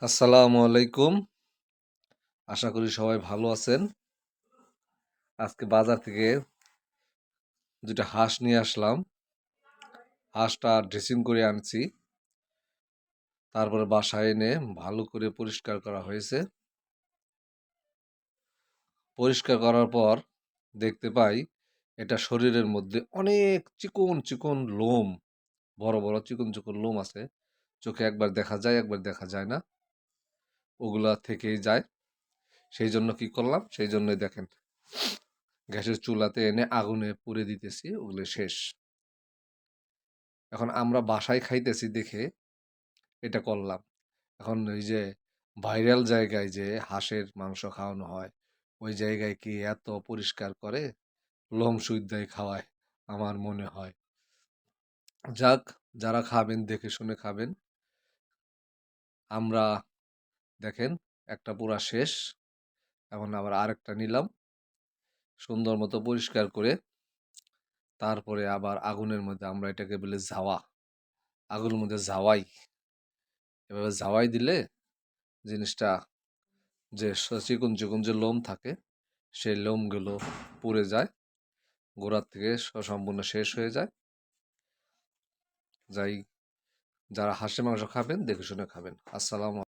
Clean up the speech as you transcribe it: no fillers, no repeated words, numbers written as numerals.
আসসালামু আলাইকুম। আশা করি সবাই ভালো আছেন। আজকে বাজার থেকে ২টা হাঁস নিয়ে আসলাম। হাঁসটা ড্রেসিং করে আনছি। তারপরে বাসায় এনে ভালো করে পরিষ্কার করা হয়েছে। পরিষ্কার করার পর দেখতে পাই এটা শরীরের মধ্যে অনেক চিকন, চিকন লোম, বড়, বড় চিকন, চিকন লোম আছে। চোখে একবার দেখা যায়, একবার দেখা যায় না। ওগুলা থেকেই যায়। সেইজন্য কি করলাম? সেইজন্যই দেখেন গ্যাসের চুলাতে এনে আগুনে পুড়ে দিতেছি, ওগুলো শেষ। এখন আমরা বাসায় খাইতেছি দেখে এটা করলাম। এখন ওই যে ভাইরাল জায়গায় যে হাঁসের মাংস খাওয়ানো হয়, ওই জায়গায় কি এত পরিষ্কার করে? লোম সুইদ্দাই খাওয়ায় আমার মনে হয়। যাক, যারা খাবেন দেখে শুনে খাবেন। আমরা দেখেন একটা পুরা শেষ। এখন আবার আরেকটা নিলাম। সুন্দর মতো পরিষ্কার করে তারপরে আবার আগুনের মধ্যে আমরা এটাকে বলি জাওয়া। আগুনের মধ্যে জাওয়াই। এভাবে জাওয়াই দিলে জিনিসটা যে চিকন চিকন যে লোম থাকে সেই লোমগুলো পুড়ে যায়, গোড়ার থেকে সম্পূর্ণ শেষ হয়ে যায়। যাই, যারা হাঁসের মাংস খাবেন দেখে শুনে খাবেন। আসসালাম।